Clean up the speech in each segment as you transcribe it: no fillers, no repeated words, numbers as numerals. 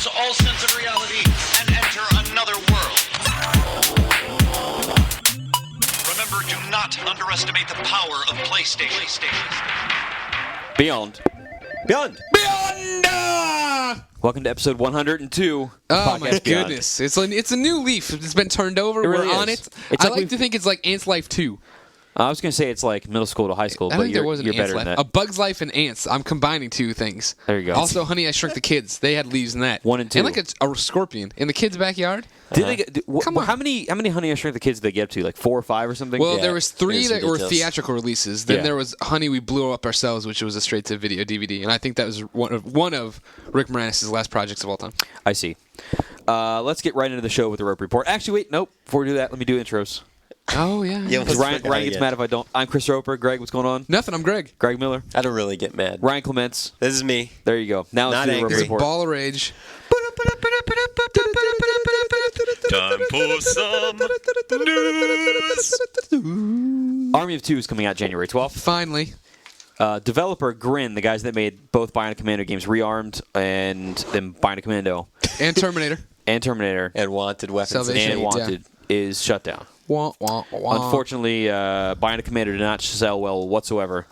lose all sense of reality and enter another world. Remember, do not underestimate the power of PlayStation. Beyond. Welcome to episode 102. Oh my goodness! It's a new leaf. It's been turned over. really We're on is. it. It's I like like to think it's like Ants Life 2. I was going to say it's like middle school to high school, I but think there you're, was an you're Ants better Life. than A that. Bug's Life and Ants. I'm combining two things. There you go. Also, Honey, I Shrunk the Kids. They had leaves in that. 1 and 2. And like a scorpion in the kids' backyard. Did they get, Come on. How many Honey I Shrunk the Kids did they get up to? Like 4 or 5 or something? Well, Yeah, there was 3 there's that some were details. theatrical releases. Then Yeah. there was Honey, We Blew Up Ourselves, which was a straight-to-video DVD. And I think that was one of Rick Moranis' last projects of all time. I see. Let's get right into the show with the Rope Report. Actually, wait, nope. Before we do that, let me do intros. Oh, yeah. Yeah, Because Let's Ryan gets mad if I don't. I'm Chris Roper. Greg, what's going on? Nothing. I'm Greg. Greg Miller. I don't really get mad. Ryan Clements. This is me. There you go. Now let's Not do the Rope angry. Report. Ball of Rage. Time for some news. Army of Two is coming out January 12th. Finally. Developer Gran, the guys that made both Bionic Commando games, Rearmed and then Bionic Commando And Terminator. and Terminator And wanted weapons. Salvation. and Yeah. Wanted, is shut down. Wah, wah, wah. Unfortunately, Bionic Commando did not sell well whatsoever.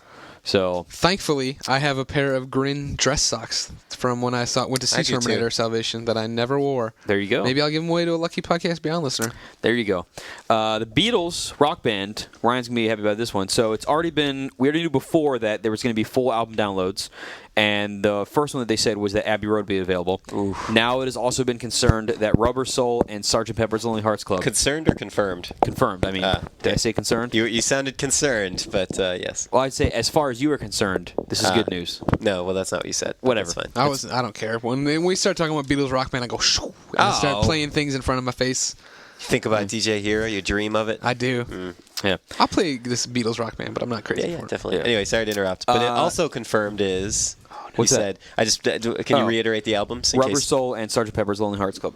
So, Thankfully, I have a pair of Grin dress socks from when I went to see I do Terminator too. Salvation that I never wore. there you go. Maybe I'll give them away to a lucky Podcast Beyond listener. There you go. The Beatles rock band. Ryan's gonna be happy about this one. So we already knew before that there was gonna be full album downloads, and the first one that they said was that Abbey Road would be available. Now it has also been confirmed that Rubber Soul and Sgt. Pepper's Lonely Hearts Club Concerned or confirmed? confirmed. I mean, did I say concerned? You sounded concerned, but yes. Well, I'd say as far as you are concerned, this is good news. No, well, that's not what you said. Whatever. That's fine. I don't care. When we start talking about Beatles rock band, I go shoo, and I start Oh. playing things in front of my face. You think about DJ Hero, you dream of it. I do. Yeah. I'll play this Beatles rock band, but I'm not crazy Yeah, for it. definitely. Yeah. Anyway, sorry to interrupt. But it also confirmed is. What's you that? said. I just can you reiterate the albums? In Rubber case? Soul and Sgt. Pepper's Lonely Hearts Club.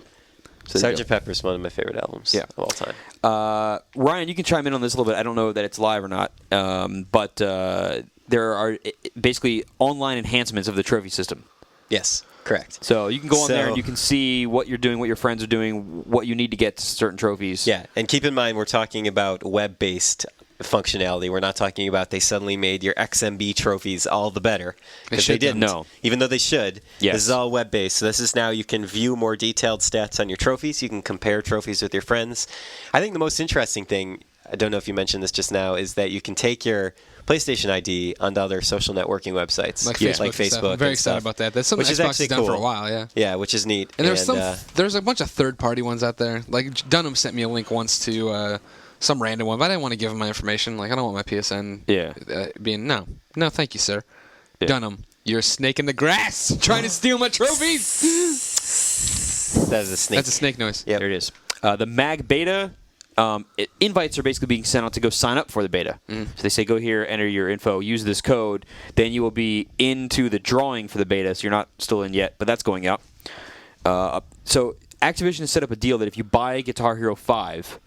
So there you Sgt. Pepper's one of my favorite albums Yeah. of all time. go. Ryan, you can chime in on this a little bit. I don't know that it's live or not, but there are basically online enhancements of the trophy system. Yes, correct. So you can go on there So- and you can see what you're doing, what your friends are doing, what you need to get to certain trophies. Yeah, and keep in mind we're talking about web-based functionality. We're not talking about they suddenly made your XMB trophies all the better, because they should, though. didn't. No. Even though they should. Yes. This is all web-based. So this is now you can view more detailed stats on your trophies. You can compare trophies with your friends. I think the most interesting thing, I don't know if you mentioned this just now, is that you can take your PlayStation ID onto other social networking websites Like Yeah. Facebook. like and stuff. Facebook I'm very and excited stuff. about that. That's something Which is Xbox actually has done for a cool. while, yeah. Yeah, which is neat. And there's a bunch of third-party ones out there. Like Dunham sent me a link once to some random one, but I didn't want to give him my information. Like I don't want my PSN being no, thank you, sir. Yeah. Dunham, you're a snake in the grass trying to steal my trophies. that is a snake. That's a snake noise. Yep. There it is. The Mag Beta invites are basically being sent out to go sign up for the beta. So they say, go here, enter your info, use this code, then you will be into the drawing for the beta. So you're not still in yet, but that's going out. So Activision has set up a deal that if you buy Guitar Hero 5,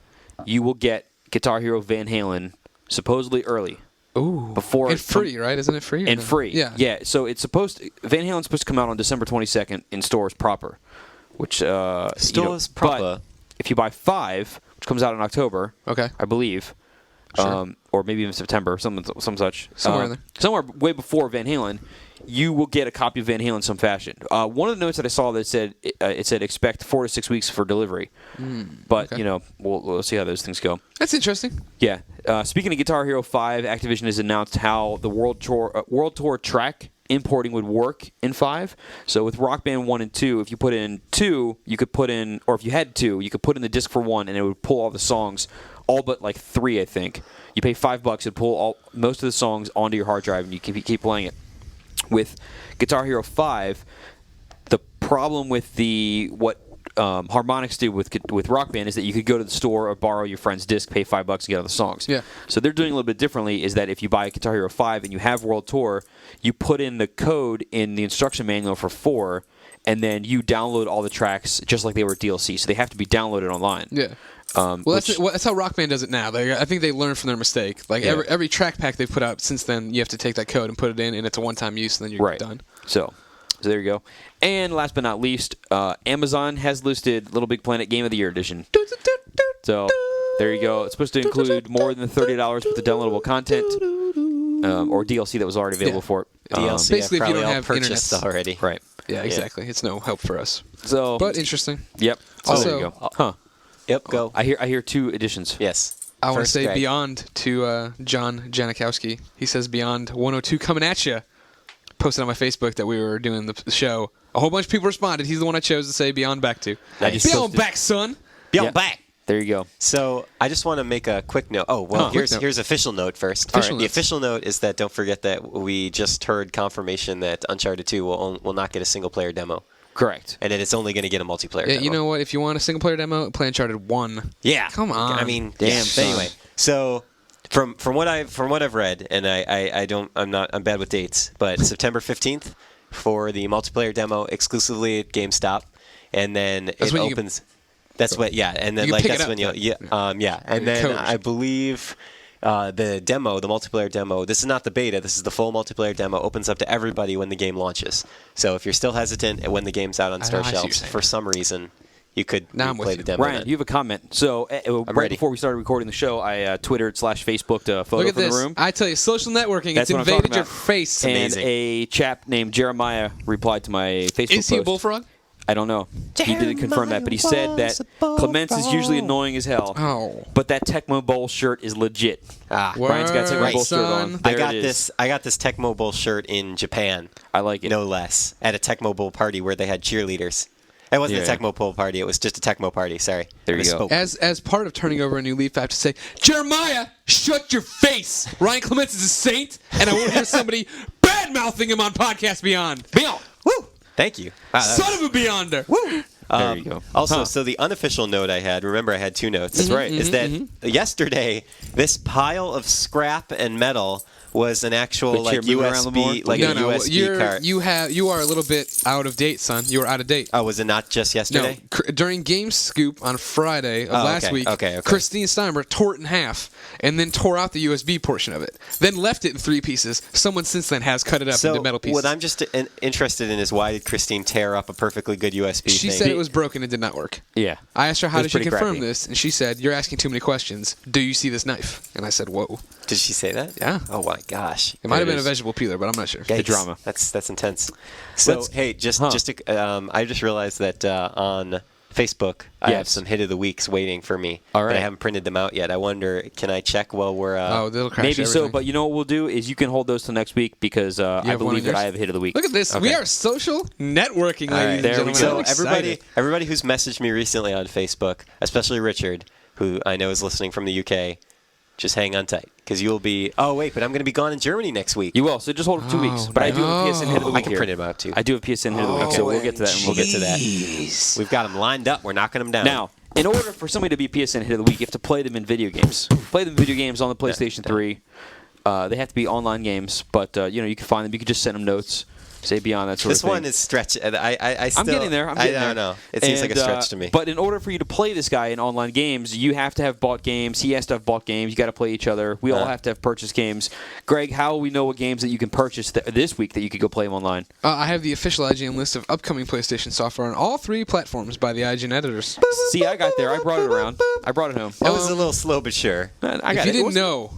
you will get Guitar Hero Van Halen supposedly early. Ooh, Before and free, right? Isn't it free? or And no? free. Yeah. Yeah. So it's Van Halen's supposed to come out on December 22nd in stores proper, which Stores proper. But if you buy 5, which comes out in October, Okay. I believe, Sure. or maybe even September, some such, Somewhere in there. somewhere way before Van Halen, you will get a copy of Van Halen in some fashion. One of the notes that I saw that said expect 4 to 6 weeks for delivery, but okay. we'll see how those things go. That's interesting. Yeah. Speaking of Guitar Hero 5, Activision has announced how the World Tour track importing would work in 5. So with Rock Band 1 and 2, if you put in 2, you could put in, or if you had 2, you could put in the disc for 1, and it would pull all the songs, all but like 3, I think. You pay $5, it'd pull most of the songs onto your hard drive, and you keep playing it. With Guitar Hero 5, the problem with what Harmonix did with Rock Band is that you could go to the store or borrow your friend's disc, pay $5 and get all the songs. Yeah. So they're doing a little bit differently. Is that if you buy Guitar Hero 5 and you have World Tour, you put in the code in the instruction manual for 4, and then you download all the tracks just like they were DLC. So they have to be downloaded online. Yeah. That's how Rock Band does it now. I think they learned from their mistake. Like Yeah. every track pack they've put out since then, you have to take that code and put it in, and it's a one-time use, and then you're Right. done. So So there you go. And last but not least, Amazon has listed Little Big Planet Game of the Year Edition. So there you go. It's supposed to include more than $30 worth of downloadable content or DLC that was already available for it. DLC, basically, if you don't all have purchased internet. already. Right. Yeah, exactly. It's no help for us. So, But interesting. Yep. So Also- there you go. Huh. Yep, go. I hear 2 editions. Yes. I want to First, say Greg. Beyond to John Janikowski. He says Beyond 102 coming at you. Posted on my Facebook that we were doing the show. A whole bunch of people responded. He's the one I chose to say Beyond back to. Nice. Beyond back, son. Beyond Yep. back. There you go. So I just want to make a quick note. Oh, well, Quick note. here's official note first. Official The notes. official note is that don't forget that we just heard confirmation that Uncharted 2 will not get a single-player demo. Correct. And that it's only going to get a multiplayer Yeah, demo. you know what? If you want a single player demo, play Uncharted 1. Yeah. Come on. I mean, Damn, yeah. son. Anyway, so from what I've read, and I'm bad with dates, but September 15th for the multiplayer demo exclusively at GameStop, and then That's it when you opens. That's what, yeah, and then You like pick it that's up when you, then. yeah, and then Coach. I believe. The multiplayer demo, this is not the beta, this is the full multiplayer demo, opens up to everybody when the game launches. So if you're still hesitant when the game's out on I store see what you're shelves, saying. for some reason, you could Now I'm play with the you. demo. Ryan, then. you have a comment. So right ready. before we started recording the show, I Twittered/Facebooked a photo Look at from this. the room. I tell you, social networking, That's it's what I'm talking invaded your about. face. And amazing. a chap named Jeremiah replied to my Facebook Is he a post. bullfrog? I don't know. He didn't confirm that, but he said that Clements is usually annoying as hell. Oh. But that Tecmo Bowl shirt is legit. Brian's got Tecmo Word, Bowl shirt on. son. There I got it is. I got this Tecmo Bowl shirt in Japan, I like it. no less, at a Tecmo Bowl party where they had cheerleaders. It wasn't Yeah. a Tecmo Bowl party, it was just a Tecmo party, sorry. There you go. Misspoke. As part of turning over a new leaf, I have to say, Jeremiah, shut your face. Ryan Clements is a saint, and I won't hear somebody bad-mouthing him on Podcast Beyond. Beyond. Woo! Thank you. Wow, that Son of a Beyonder. Woo! There you go. Also, so the unofficial note I had, remember I had 2 notes. That's right. Is that yesterday, this pile of scrap and metal was an actual Which like you're moving around the board? USB, like no, a USB card. you are a little bit out of date, son. You are out of date. Oh, was it not just No, yesterday? during Game Scoop on Friday of last okay, week, okay. Christine Steinberg tore it in half and then tore out the USB portion of it. Then left it in 3 pieces. Someone since then has cut it up So into metal pieces. what I'm just interested in is why did Christine tear up a perfectly good USB She thing? said it was broken and did not work. Yeah. I asked her, how It did was she pretty confirm crappy. this? And she said, you're asking too many questions. Do you see this knife? And I said, whoa. Did she say that? Yeah. Oh my gosh. It might have it been a is. vegetable peeler, but I'm not sure. Yikes. drama. That's intense. So Let's- hey, just Huh. I just realized that on Facebook I have Yes. some hit of the weeks waiting for me. All But right. I haven't printed them out yet. I wonder, can I check while we're? Oh, they'll crash Maybe so, everything. but you know what we'll do is you can hold those till next week because I have one believe of that yours? I have a hit of the week. Look at this. We Okay. are social networking, All ladies right, and there gentlemen. we go. I'm So excited. everybody who's messaged me recently on Facebook, especially Richard, who I know is listening from the UK, just hang on tight because you'll be. Oh wait, but I'm going to be gone in Germany next week. You will, so just hold it for 2 weeks. But I do have a PSN hit of the week I can here. print it out too. I do have PSN hit of the week, so we'll get to that. And we'll get to that. We've got them lined up. We're knocking them down. Now, in order for somebody to be PSN hit of the week, you have to play them in video games. Play them in video games on the PlayStation 3. They have to be online games, but you can find them. You can just send them notes, say Beyond, that sort this of thing. one is stretch. I still, I'm getting there. I'm getting there. I don't know. It seems like a And, stretch to me. But in order for you to play this guy in online games, you have to have bought games. He has to have bought games. You got to play each other. We all have to have purchased games. Greg, how will we know what games that you can purchase this week that you could go play them online? I have the official IGN list of upcoming PlayStation software on all 3 platforms by the IGN editors. See, I got there. I brought it around. I brought it home. It was a little slow but sure. I got If you it. didn't know,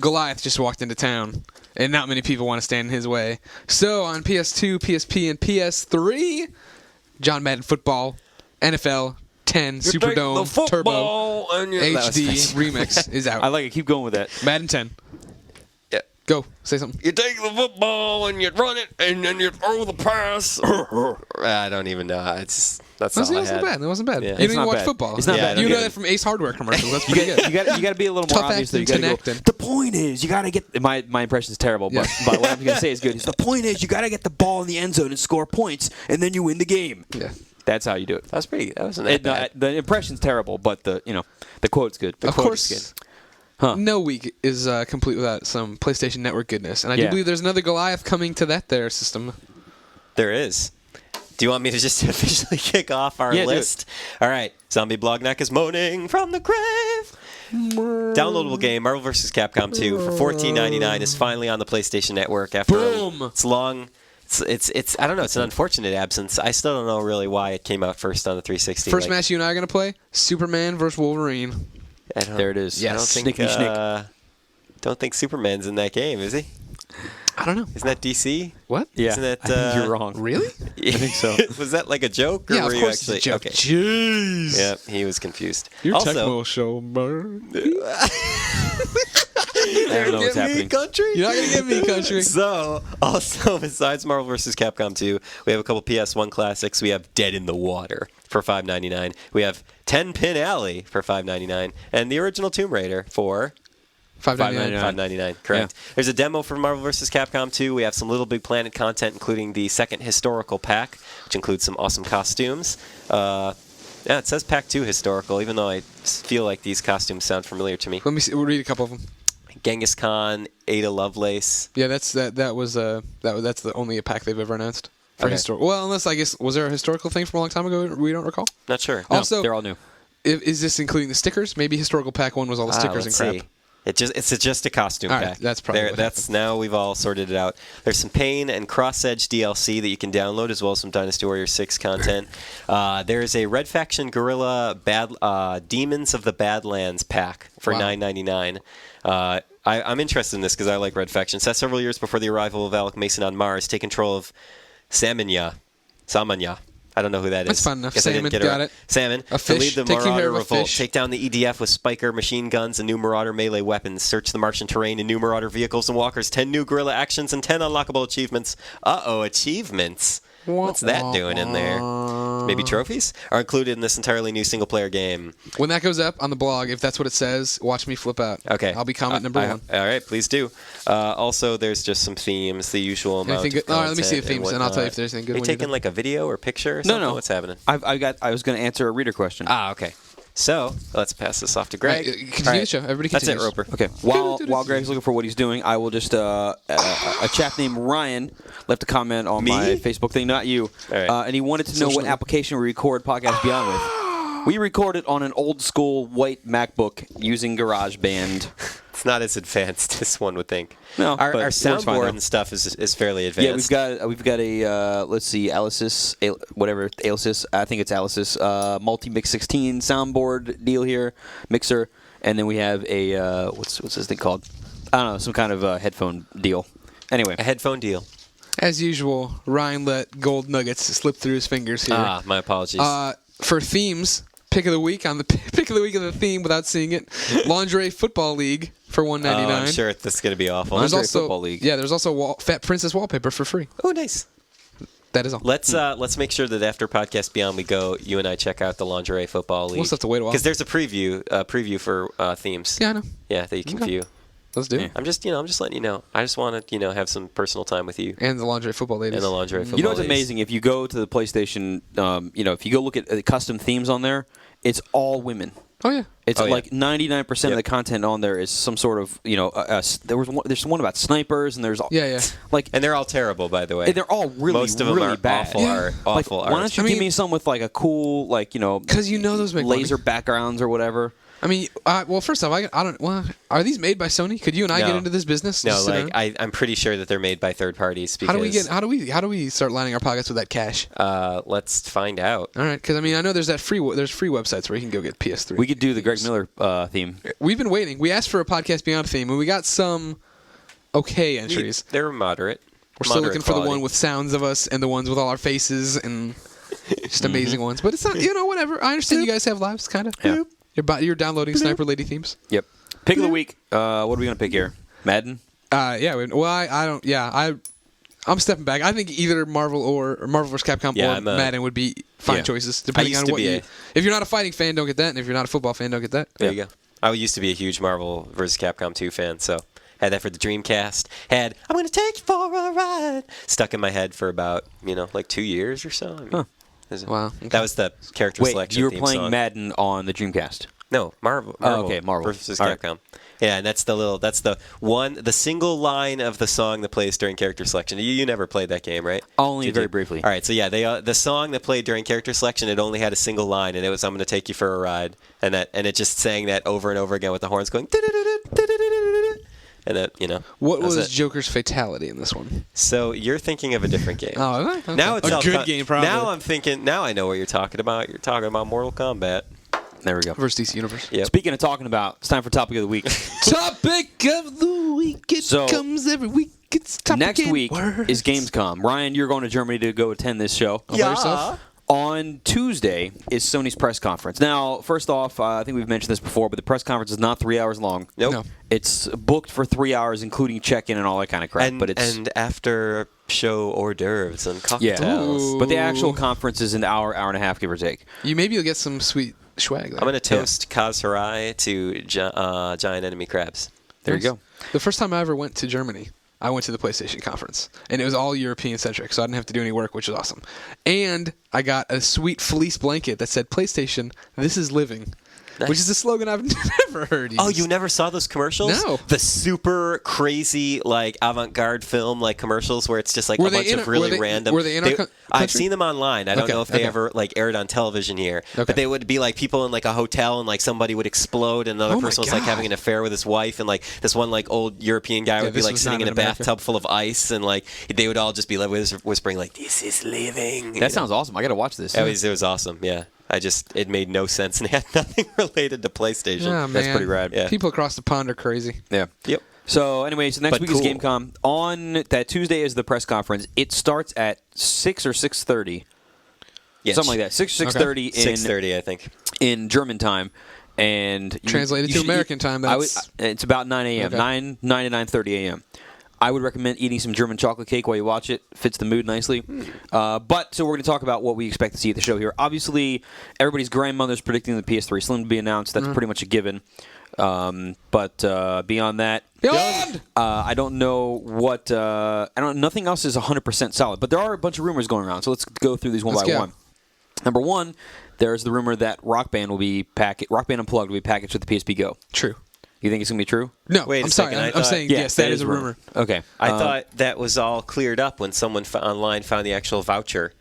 Goliath just walked into town, and not many people want to stand in his way. So on PS2, PSP, and PS3, John Madden Football, NFL 10, Superdome, Turbo, HD Remix is out. I like it. Keep going with that. Madden 10. Yeah. Go, say something. You take the football and you run it and then you throw the pass. I don't even know. That's all I Wasn't had. bad. That wasn't bad. Yeah. You It's don't even not watch bad. football. It's not bad. You Okay. know that from Ace Hardware commercials. That's pretty good. You got to be a little more Tough obvious. There. You acting, got to go. Tinactin. The point is, you got to get. My impression is terrible, but what I'm going to say is good. The point is, you got to get the ball in the end zone and score points, and then you win the game. Yeah. That's how you do it. That wasn't that bad. The impression's terrible, but the quote's good. The Of quote course, is good. Huh. no week is complete without some PlayStation Network goodness. And I do Yeah. believe there's another Goliath coming to that there system. There is. Do you want me to just officially kick off our Yeah, do it. list? All right. Zombie Blognack is moaning from the grave. Downloadable game Marvel vs. Capcom 2 for $14.99 is finally on the PlayStation Network after Boom. it's long It's I don't know. It's an unfortunate absence. I still don't know really why it came out first on the 360. First match you and I are going to play, Superman versus Wolverine. There it is. I don't think, don't think Superman's in that game, is he? I don't know. Isn't that DC? What? Yeah, Isn't that, I think you're wrong. Really? I think so. Was that like a joke? Or Yeah, were of you course actually, it's a joke. Okay. Jeez. Yeah, he was confused. Your also, Tecmo show, man. I don't know what's happening. Country? You're not going to get me, country. So, also, besides Marvel vs. Capcom 2, we have a couple PS1 classics. We have Dead in the Water for $5.99. We have 10 Pin Alley for $5.99. And the original Tomb Raider for $5.99. $5.99, correct. Yeah. There's a demo for Marvel vs. Capcom 2. We have some Little Big Planet content, including the second historical pack, which includes some awesome costumes. Yeah, it says Pack 2 historical, even though I feel like these costumes sound familiar to me. Let me see. We'll read a couple of them. Genghis Khan, Ada Lovelace. Yeah, that's the only pack they've ever announced for Okay. historical. Well, unless I guess was there a historical thing from a long time ago we don't recall. Not sure. No, Also, they're all new. Is this including the stickers? Maybe historical pack 1 was all the stickers and Let's crap. see. It's just a costume All right, pack. that's probably what that's now we've all sorted it out. There's some Pain and Cross Edge DLC that you can download, as well as some Dynasty Warrior 6 content. There is a Red Faction Guerrilla Demons of the Badlands pack for Wow. $9.99. I'm interested in this because I like Red Faction. Set several years before the arrival of Alec Mason on Mars, take control of Samanya. I don't know who that is. That's fun enough. Guess I Salmon, didn't get it got right. it. Salmon. A To lead fish. the Take care Marauder of a revolt. fish. Take down the EDF with Spiker machine guns and new Marauder melee weapons. Search the Martian terrain and new Marauder vehicles and walkers. 10 new guerrilla actions and 10 unlockable achievements. Achievements. What's that doing in there? Maybe trophies? Are included in this entirely new single-player game. When that goes up on the blog, if that's what it says, watch me flip out. Okay. I'll be comment number 1. All right, please do. Also, there's just some themes, the usual amount Anything of good? All right, let me see the content themes, and I'll tell you if whatnot. there's anything good Are you when you're taking done. like a video or picture or No, something? no. What's happening? I was going to answer a reader question. Okay. So, let's pass this off to Greg. Right, continue the show. Everybody That's it, continues. Roper. Okay. While Greg's looking for what he's doing, I will just a chap named Ryan left a comment on Me? my Facebook thing, not you, All right. and he wanted to know what application we record Podcast Beyond with. We record it on an old school white MacBook using GarageBand. It's not as advanced as one would think. No, our but it works fine, soundboard though. and stuff is fairly advanced. Yeah, we've got a let's see, Alisys, I think it's Alisys, multi-mix 16 soundboard deal here, mixer, and then we have a what's this thing called? I don't know, some kind of headphone deal. Anyway, a headphone deal. As usual, Ryan let gold nuggets slip through his fingers here. My apologies. For themes, pick of the week on the pick of the week of the theme without seeing it. Lingerie Football League for $1.99. I'm sure this is going to be awful. There's Lingerie also Football League. Yeah, there's also Fat Princess wallpaper for free. Oh, nice. That is all. Let's make sure that after Podcast Beyond we go, you and I check out the Lingerie Football League. We'll still have to wait a while. Because there's a preview for themes. Yeah, I know. Yeah, that you can Okay. view. Let's do Yeah. it. I'm just letting you know. I just want to have some personal time with you And the Lingerie Football ladies. and the Lingerie Football. you know what's ladies. amazing? If you go to the PlayStation, if you go look at the custom themes on there, it's all women. Oh yeah. It's Oh, yeah. like 99% of the content on there is some sort of there's one about snipers and there's Yeah. like And they're all terrible, by the way. they're all really Most of them really are bad. awful. Yeah. Art, Like, awful why art. don't you give me some with like a cool Because you know those make laser money. backgrounds or whatever? I mean, well, first off, I don't. Well, are these made by Sony? Could you and I No. get into this business? No, Just sit like down? I'm pretty sure that they're made by third parties. Because, How do we start lining our pockets with that cash? Let's find out. All right, because I mean, I know there's free websites where you can go get PS3. We could do the Greg Miller theme. We've been waiting. We asked for a Podcast Beyond theme, and we got some okay entries. They're moderate. We're still looking for the quality. one with sounds of us and the ones with all our faces and just amazing ones. But it's not, whatever. I understand you guys have lives, kind of. Yeah. You're downloading Sniper Lady themes. Yep. Pick of the week. What are we gonna pick here? Madden. Yeah. Well, I don't. Yeah. I'm stepping back. I think either Marvel or Marvel vs. Capcom or Madden would be fine choices, depending on what you. If you're not a fighting fan, don't get that, and if you're not a football fan, don't get that. There you go. I used to be a huge Marvel vs. Capcom 2 fan, so had that for the Dreamcast. Had I'm gonna take you for a ride stuck in my head for about like 2 years or so. I mean, Wow. Okay. That was the character Wait, selection. you were theme playing song. Madden on the Dreamcast. No, Marvel. okay, Marvel versus All right. Capcom. Yeah, and that's the single line of the song that plays during character selection. You never played that game, right? Only Did very you? briefly. All right, so yeah, the song that played during character selection, it only had a single line, and it was "I'm going to take you for a ride," and it just sang that over and over again with the horns going. And that, What that was it. Joker's fatality in this one? So you're thinking of a different game. Oh, okay. Now it's a all good game, probably. Now I'm thinking. Now I know what you're talking about. You're talking about Mortal Kombat. There we go. versus DC Universe. Yep. Speaking of talking about, it's time for Topic of the Week. Topic of the week. It So, comes every week. It's topic Next and week words. is Gamescom. Ryan, you're going to Germany to go attend this show. All by yourself? On Tuesday is Sony's press conference. Now, first off, I think we've mentioned this before, but the press conference is not 3 hours long. Nope. No. It's booked for 3 hours, including check-in and all that kind of crap. And after show hors d'oeuvres and yeah, cocktails. Ooh. but the actual conference is an hour, hour and a half, give or take. Maybe you'll get some sweet swag. There. I'm going to toast Kaz Hirai to giant enemy crabs. There you go. The first time I ever went to Germany, I went to the PlayStation conference, and it was all European-centric, so I didn't have to do any work, which was awesome. And I got a sweet fleece blanket that said, PlayStation, this is living, Nice. which is a slogan I've never heard used. Oh, you never saw those commercials? No. The super crazy, like, avant-garde film, like, commercials where it's just, like, Were a they bunch in of our- really were they- random... were they in our I've country? seen them online. I don't Okay, know if they okay. ever, like, aired on television here. Okay. But they would be, like, people in, like, a hotel and, like, somebody would explode and another Oh my person was, like, God. having an affair with his wife and, like, this one, like, old European guy would be, this like, was sitting not in a in America. bathtub full of ice and, like, they would all just be, like, whispering, like, this is living. That sounds awesome. I got to watch this. It was awesome, yeah. It made no sense and it had nothing related to PlayStation. Yeah, That's man. pretty rad. Yeah. People across the pond are crazy. Yeah. Yep. So, anyway, so next But week cool. is Gamescom. On that Tuesday is the press conference. It starts at 6 or 6:30. Yes. Something like that. 6 or 6:30 6:30, I think. in German time. And Translated to American time, it's about 9 a.m. Okay. 9 to 9:30 a.m. I would recommend eating some German chocolate cake while you watch it. Fits the mood nicely. But so we're going to talk about what we expect to see at the show here. Obviously, everybody's grandmother's predicting the PS3 Slim to be announced. That's pretty much a given. But beyond that, Beyond! I don't know what. Nothing else is 100% solid. But there are a bunch of rumors going around. So let's go through these one Let's by go. one. Number one, there's the rumor that Rock Band Unplugged will be packaged with the PSP Go. True. You think it's going to be true? No, Wait a I'm sorry. second, I I'm thought- saying Yeah, yes, that is a rumor. Okay. I thought that was all cleared up when someone online found the actual voucher.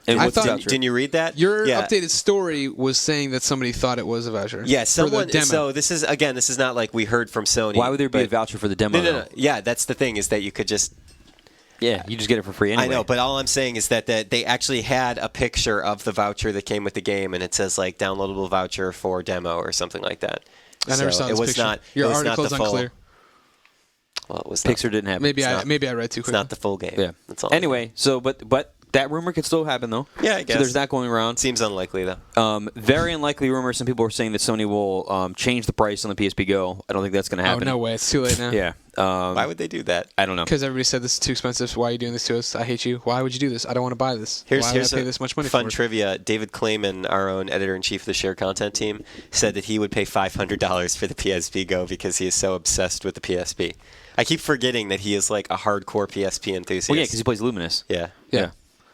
And I what's the thought- voucher? Didn't you read that? Your yeah. updated story was saying that somebody thought it was a voucher. Yeah, for someone. the demo. So this is not like we heard from Sony. Why would there be a but- voucher for the demo? No. though? Yeah, that's the thing is that you could just. Yeah, you just get it for free anyway. I know, but all I'm saying is that they actually had a picture of the voucher that came with the game, and it says like downloadable voucher for demo or something like that. I never So saw it this was picture. not. Your it was not article's the full, unclear. Well, it was Pixar didn't have Maybe it. I not- read too It's quickly. not the full game. Yeah. That's all. Anyway, so but that rumor could still happen though. Yeah, I guess. So there's that going around. Seems unlikely though. Very unlikely rumor. Some people are saying that Sony will change the price on the PSP Go. I don't think that's going to Oh happen. no way! It's too late now. Yeah. Why would they do that? I don't know. Because everybody said this is too expensive. Why are you doing this to us? I hate you. Why would you do this? I don't want to buy this. Why would I pay this much money fun for it? trivia. David Clayman, our own editor-in-chief of the Shared Content team, said that he would pay $500 for the PSP Go because he is so obsessed with the PSP. I keep forgetting that he is like a hardcore PSP enthusiast. Well, yeah, because he plays Luminous. Yeah. Yeah.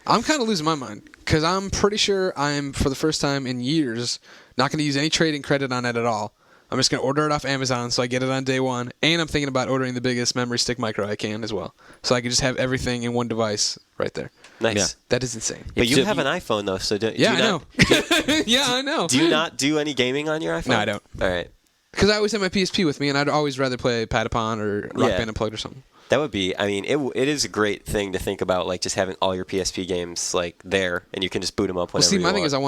I'm kind of losing my mind because I'm pretty sure I'm, for the first time in years, not going to use any trading credit on it at all. I'm just going to order it off Amazon so I get it on day one. And I'm thinking about ordering the biggest memory stick micro I can as well. So I can just have everything in one device right there. Nice. Yeah. That is insane. But you So have you- an iPhone though, so Yeah, I know. Yeah, I know. Do you not do any gaming on your iPhone? No, I don't. All right. Because I always have my PSP with me, and I'd always rather play Patapon or Rock Yeah. Band Unplugged or something. That would be. I mean, it is a great thing to think about, like just having all your PSP games like there, and you can just boot them up Well, whenever see, you my want. thing is I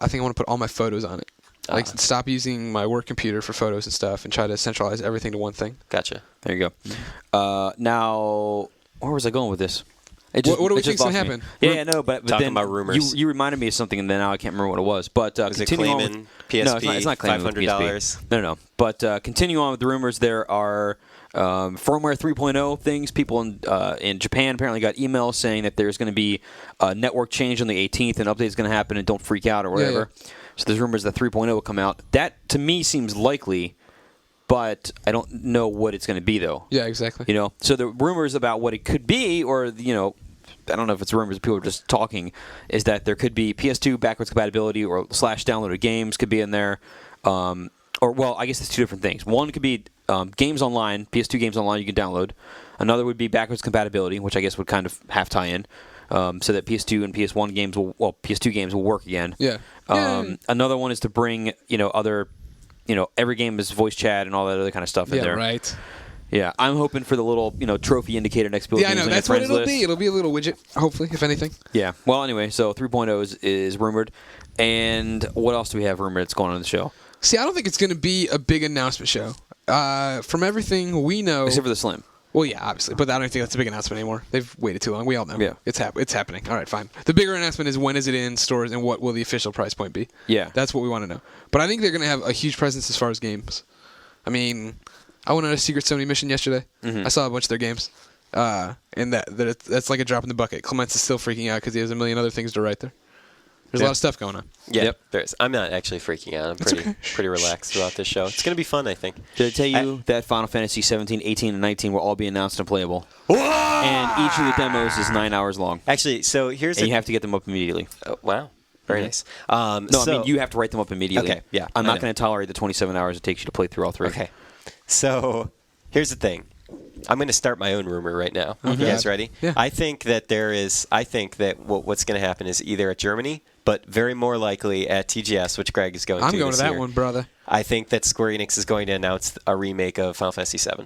think I want to put all my photos on it. Like, stop using my work computer for photos and stuff and try to centralize everything to one thing. Gotcha. There you go. Now, where was I going with this? It What do we it just think's gonna lost me. happen? Yeah, no, but Talking then about rumors. You reminded me of something, and then now I can't remember what it was. But Was it continuing on claiming with, PSP, no, it's not claiming with $500? PSP. No. But continue on with the rumors. There are firmware 3.0 things. People in Japan apparently got emails saying that there's going to be a network change on the 18th, and an update is going to happen, and don't freak out or whatever. So there's rumors that 3.0 will come out. That to me seems likely, but I don't know what it's going to be though. Yeah, exactly. You know, so the rumors about what it could be, or you know, I don't know if it's rumors, people are just talking, is that there could be PS2 backwards compatibility or / downloaded games could be in there, or well, I guess it's two different things. One could be games online, PS2 games online you can download. Another would be backwards compatibility, which I guess would kind of half tie in, so that PS2 and PS1 games PS2 games will work again. Yeah. Another one is to bring other, every game is voice chat and all that other kind of stuff in Yeah, there. right. Yeah, I'm hoping for the little, trophy indicator next to Yeah, I know. on your That's what friends it'll list. be. It'll be a little widget, hopefully, if anything. Yeah. Well, anyway, so 3.0 is rumored. And what else do we have rumored that's going on in the show? See, I don't think it's going to be a big announcement show. From everything we know... Except for the Slim. Well, yeah, obviously. But I don't think that's a big announcement anymore. They've waited too long. We all know. Yeah. It's happening. All right, fine. The bigger announcement is when is it in stores and what will the official price point be. Yeah. That's what we want to know. But I think they're going to have a huge presence as far as games. I mean, I went on a Secret Sony mission yesterday. Mm-hmm. I saw a bunch of their games. And that's like a drop in the bucket. Clements is still freaking out because he has a million other things to write there. There's a lot of stuff going on. Yeah, Yep. there's. I'm not actually freaking out. I'm pretty relaxed throughout this show. It's going to be fun, I think. Did I tell you that Final Fantasy 17, 18, and 19 will all be announced and playable? And each of the demos is 9 hours long. Actually, so here's And you have to get them up immediately. Oh, wow. Very nice. No, I I mean, you have to write them up immediately. Okay, yeah, I'm I not know. going to tolerate the 27 hours it takes you to play through all three. Okay. So here's the thing. I'm going to start my own rumor right now. You guys ready? Yeah. I think that what's going to happen is either at Germany, but very more likely at TGS, which Greg is going to I'm going this to that year. one, brother. I think that Square Enix is going to announce a remake of Final Fantasy VII.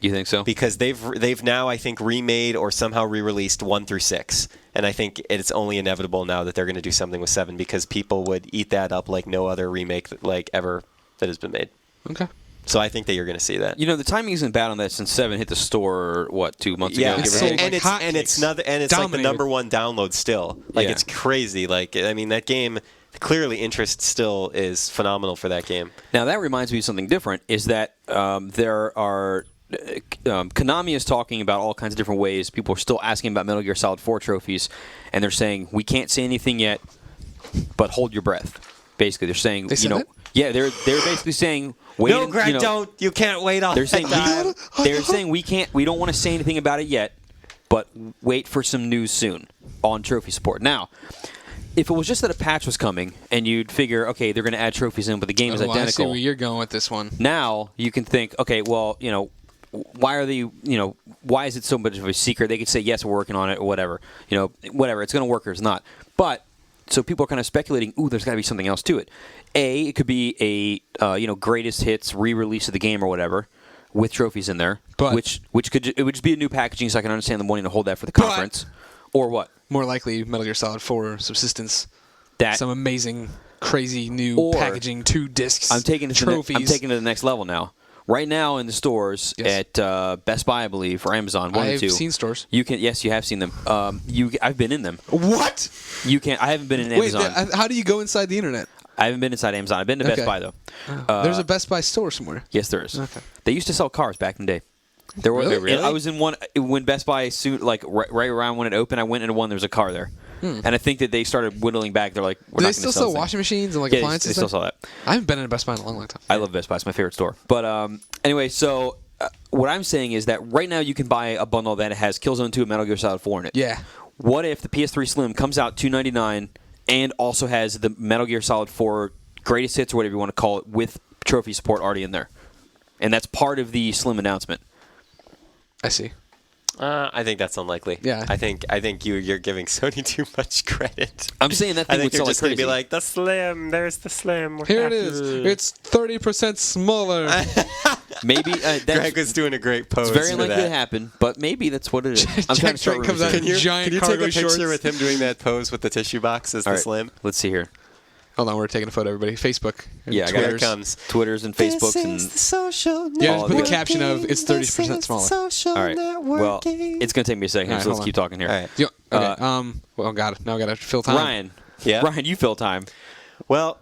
You think so? Because they've now, I think, remade or somehow re-released 1 through 6. And I think it's only inevitable now that they're going to do something with 7 because people would eat that up like no other remake ever that has been made. Okay. So I think that you're going to see that. The timing isn't bad on that since 7 hit the store, 2 months ago? Yeah, give or sold take? like hotcakes. and it's like the Dominated. number one download still. Like Yeah. it's crazy. Like I mean, that game clearly interest still is phenomenal for that game. Now, that reminds me of something different, is that there are... Konami is talking about all kinds of different ways. People are still asking about Metal Gear Solid 4 trophies, and they're saying, we can't say anything yet, but hold your breath. Basically, they're saying, They said that? Yeah, they're basically saying, wait. No, Greg, don't. You can't wait all They're that saying time. they're saying we don't want to say anything about it yet, but wait for some news soon on trophy support. Now, if it was just that a patch was coming and you'd figure, okay, they're going to add trophies in, but the game is I see identical. where you're going with this one. Now you can think, okay, well, why are they, why is it so much of a secret? They could say, yes, we're working on it or whatever. Whatever, it's going to work or it's not. But so people are kind of speculating, ooh, there's got to be something else to it. It could be a greatest hits re-release of the game or whatever with trophies in there, But- which it would just be a new packaging, so I can understand them wanting to hold that for the conference, or what? More likely, Metal Gear Solid 4 Subsistence. That Some amazing, crazy new Or- packaging, 2 discs, I'm taking it trophies. I'm taking it to the next level now. Right now in the stores Yes. at Best Buy, I believe, or Amazon, one of the two. I've seen stores. You can, yes, you have seen them. I've been in them. What? You can. I haven't been in Wait, Amazon. how do you go inside the internet? I haven't been inside Amazon. I've been to Best Okay. Buy though. There's a Best Buy store somewhere. Yes, there is. Okay. They used to sell cars back in the day. There were. Really? and Really? I was in one when Best Buy soon, right around when it opened. I went into one. There was a car there, and I think that they started whittling back. They're like, we're Do not they gonna still sell sell this thing. washing machines and like Yeah, appliances? they still sell that. I haven't been in a Best Buy in a long, long time. I love Best Buy. It's my favorite store. But anyway, so what I'm saying is that right now you can buy a bundle that has Killzone 2 and Metal Gear Solid 4 in it. Yeah. What if the PS3 Slim comes out $299 and also has the Metal Gear Solid 4 greatest hits or whatever you want to call it with trophy support already in there? And that's part of the Slim announcement. I see. I think that's unlikely. Yeah. I think you're giving Sony too much credit. I'm saying that I thing think would they're sell like just going to crazy. be like, the Slim, there's the Slim. We're Here it happy." is. It's 30% smaller. Maybe that's Greg was doing a great pose it's very for unlikely that. to happen, but maybe that's what it is. I'm trying to start Jack comes rumors out here. in giant Can you cargo take a picture shorts. with him doing that pose with the tissue box as All the right, Slim? let's see here. Hold on, we're taking a photo, everybody. Facebook. And Yeah, I got it. Here it Twitters. comes. Twitters and Facebooks and social Yeah, All just put the good. caption of it's 30% smaller. Social all right. Well, it's going to take me a second, All right, so let's hold keep talking here. All right. Yo, okay. Well, got it. Now I got to fill time. Ryan, Yeah? Ryan, you fill time. Well,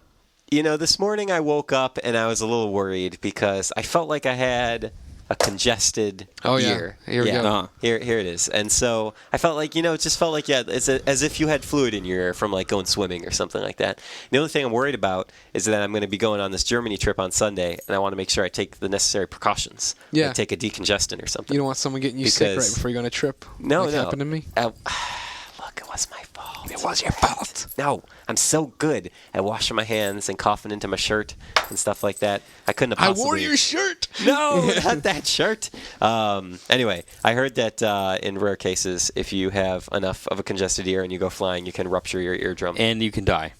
this morning I woke up and I was a little worried because I felt like I had a congested Oh, yeah. ear. Here we go. Uh-huh. Here it is. And so I felt like, it just felt like, it's as if you had fluid in your ear from like going swimming or something like that. The only thing I'm worried about is that I'm going to be going on this Germany trip on Sunday, and I want to make sure I take the necessary precautions. Yeah. Like take a decongestant or something. You don't want someone getting you sick right Because- before you go on a trip? No, like no. happened to me. Look, it was my fault. It was your fault. No, I'm so good at washing my hands and coughing into my shirt and stuff like that. I couldn't have I possibly... wore your shirt. No, not that shirt. Anyway, I heard that in rare cases, if you have enough of a congested ear and you go flying, you can rupture your eardrum. And you can die.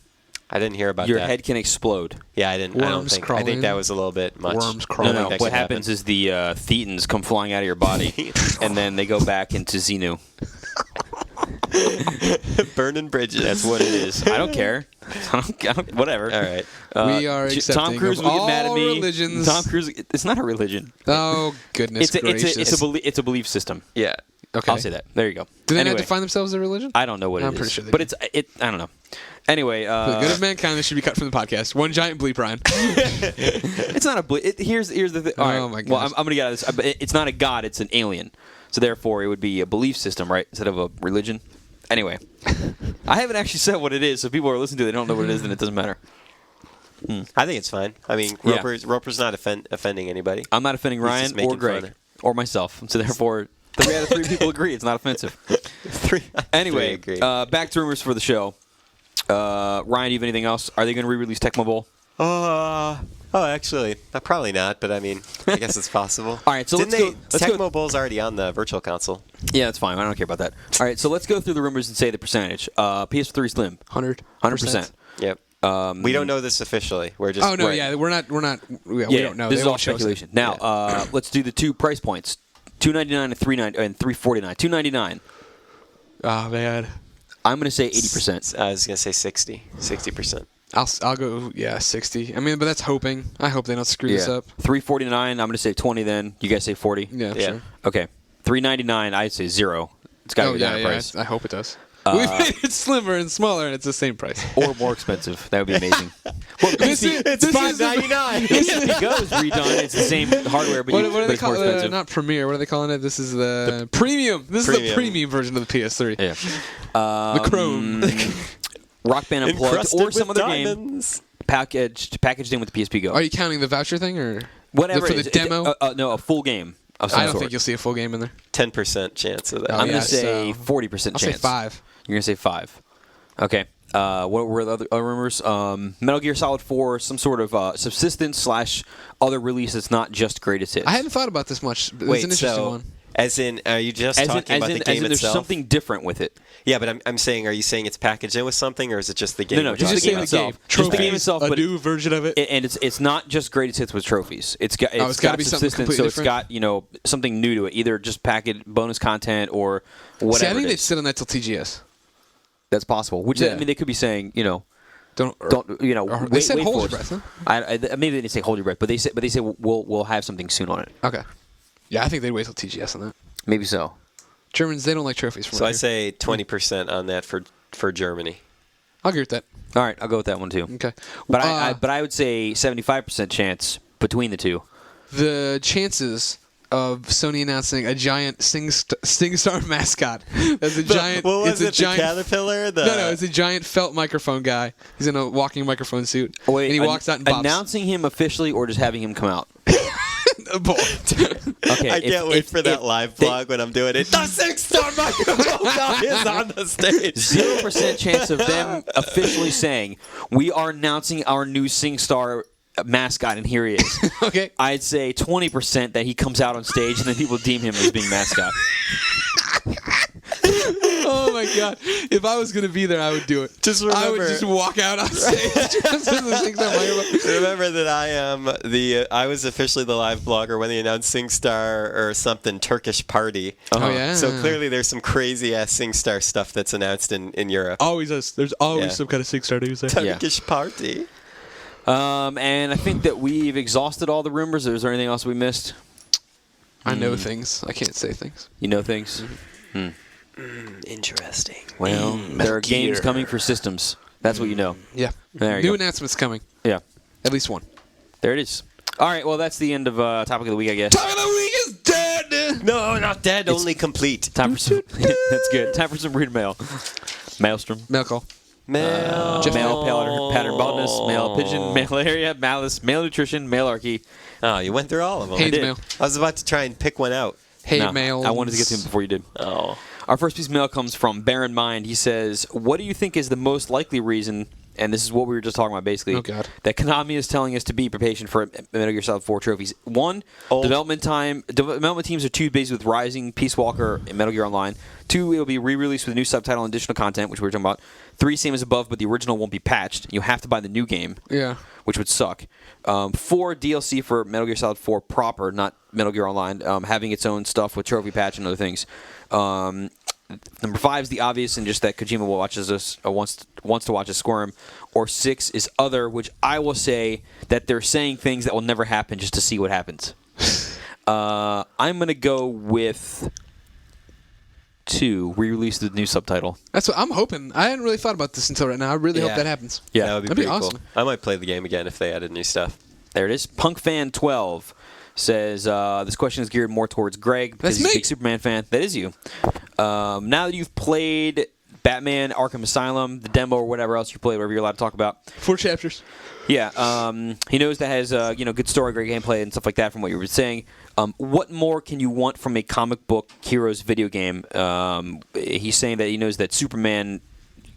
I didn't hear about Your that. head can explode. Yeah, I didn't. I don't Worms think. I crawling. think that was a little bit much. Worms I crawling. don't No, think that what could happens is the thetans come flying out of your body, and then they go back into Xenu. burning bridges. That's what it is. I don't care. Whatever. All right. We are Tom accepting Cruise of will get mad at all me. religions. Tom Cruise. It's not a religion. Oh, goodness gracious. It's a belief system. Yeah. Okay. I'll say that. There you go. Do they Anyway, not define themselves as a religion? I don't know what it is. I'm pretty sure they but do. I don't know. Anyway, For the good of mankind, this should be cut from the podcast. One giant bleep, Ryan. it's not a bleep. Here's the thing. All right. Oh, my Well, gosh. I'm gonna get out of this. It's not a god. It's an alien. So therefore, it would be a belief system, right, instead of a religion. Anyway, I haven't actually said what it is, so people are listening to it. They don't know what it is, then it doesn't matter. I think it's fine. I mean, Yeah. Roper's not offending anybody. I'm not offending He's Ryan just or making Greg fun. or myself. So therefore, 3 out of 3 people agree it's not offensive. Anyway, agree. back to rumors for the show. Ryan, do you have anything else? Are they going to re-release Tecmo Bowl? Actually, probably not. But I mean, I guess it's possible. All right, so Didn't let's go. Tecmo Bowl's already on the Virtual Console. Yeah, that's fine. I don't care about that. All right, so let's go through the rumors and say the percentage. PS3 Slim, 100%. Yep. We don't know this officially. We're just. Oh, no, Right. yeah. We don't know. This They is all won't show us it. speculation. Now, let's do the 2 price points: $299 and $349. $299. Oh, man. I'm going to say 80%. I was gonna say 60%. I'll go, 60. I mean, but that's hoping. I hope they don't screw this up. $349. I'm going to say 20. Then you guys say 40. Yeah, Yeah. sure. Okay. $399. I'd say 0. It's got to Oh, go down yeah, in yeah. price. I hope it does. We made it slimmer and smaller, and it's the same price. Or more expensive. That would be amazing. Well, This is- It's this is the- $5.99. PSP Go's redone. It's the same hardware, but, What do but they it's more call it? expensive. Not Premiere. What are they calling it? This is the Premium. This is the Premium. premium version of the PS3. Yeah. The Chrome. Rock Band Unplugged Encrusted or some with other game diamonds. packaged in with the PSP Go. Are you counting the voucher thing or Whatever for it the is. demo? No, a full game of some I don't sort. think you'll see a full game in there. 10% chance of that. Oh, I'm yeah, going to say so 40% I'll chance. say 5. You're going to say 5. Okay. What were the other rumors? Metal Gear Solid 4, some sort of subsistence / other release that's not just greatest hits. I hadn't thought about this much. But Wait, it's an interesting so one. as in, are you just as talking about the game there's itself? something different with it. Yeah, but I'm saying, are you saying it's packaged in with something, or is it just the game? No, we're just talking the game about? itself. Just the game itself, a but new version of it. and it's not just greatest hits with trophies. It's got it's gotta be something subsistence, so completely it's got something new to it, either just packaged bonus content or whatever. See, I think it they'd is. sit on that till TGS. That's possible. Which Yeah. I mean, they could be saying, Don't wait, they said wait hold for your us. breath, huh? Maybe they didn't say hold your breath, but they said we'll have something soon on it. Okay. Yeah, I think they'd wait till TGS on that. Maybe so. Germans, they don't like trophies. From So what I hear. say 20% on that for Germany. I'll agree with that. All right, I'll go with that one too. Okay. But I would say 75% chance between the two. The chances of Sony announcing a giant SingStar mascot. That's a giant. What was it's a it? giant, The caterpillar? No, it's a giant felt microphone guy. He's in a walking microphone suit. Wait, and he walks out and bops. announcing him officially or just having him come out? Both. Okay, I if- can't wait if- for that if live they- vlog when I'm doing it. The 6-star microphone guy is on the stage. 0% chance of them officially saying we are announcing our new SingStar mascot, and here he is. Okay. I'd say 20% that he comes out on stage and then people deem him as being mascot. Oh my god! If I was gonna be there, I would do it. Just I would remember- just walk out on stage. Just with the SingStar microphone. Remember that I am I was officially the live blogger when they announced SingStar or something Turkish party. Oh yeah. So clearly there's some crazy ass SingStar stuff that's announced in Europe. always there's always Yeah. some kind of SingStar news there. Turkish party. And I think that we've exhausted all the rumors. Is there anything else we missed? I know things. I can't say things. You know things? Interesting. Well, there are games coming for systems. That's what you know. Yeah. There you New go. announcements coming. Yeah. At least one. There it is. All right, well, that's the end of Topic of the Week, I guess. Time of the week is dead. No, not dead. Only complete. Time for some. That's good. Time for some read mail. Maelstrom. Mail call. Male. Male pattern baldness, male pigeon, male area, malice, male nutrition, malarchy. Oh, you went through all of them. Haynes did. mail. I was about to try and pick one out. Hey No, mail. I wanted to get to him before you did. Oh. Our first piece of mail comes from Bear in Mind. He says, what do you think is the most likely reason and this is what we were just talking about, basically. Oh, God. That Konami is telling us to be prepared for Metal Gear Solid 4 trophies. One, development teams are too busy with Rising, Peace Walker, and Metal Gear Online. 2, it'll be re-released with a new subtitle and additional content, which we were talking about. 3, same as above, but the original won't be patched. You have to buy the new game. Yeah. Which would suck. 4, DLC for Metal Gear Solid 4 proper, not Metal Gear Online, having its own stuff with trophy patch and other things. Number 5 is the obvious, and just that Kojima watches us wants to watch us squirm. Or 6 is other, which I will say that they're saying things that will never happen just to see what happens. I'm gonna go with 2, re-release the new subtitle. That's what I'm hoping. I hadn't really thought about this until right now. I really hope that happens. Yeah, that would be that'd be pretty awesome. cool. I might play the game again if they added new stuff. There it is. PunkFan12 says, this question is geared more towards Greg because he's a big Superman fan. That is you. Now that you've played Batman, Arkham Asylum, the demo, or whatever else you played, whatever you're allowed to talk about. 4 chapters. Yeah, he knows that has good story, great gameplay, and stuff like that from what you were saying. What more can you want from a comic book heroes video game? He's saying that he knows that Superman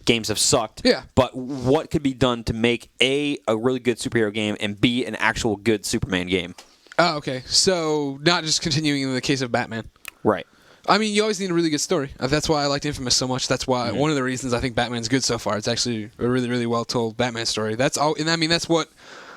games have sucked. Yeah. But what could be done to make A, a really good superhero game, and B, an actual good Superman game? Oh, okay. So not just continuing in the case of Batman. Right. I mean, you always need a really good story. That's why I liked Infamous so much. That's why one of the reasons I think Batman's good so far. It's actually a really, really well told Batman story. That's all, and I mean that's what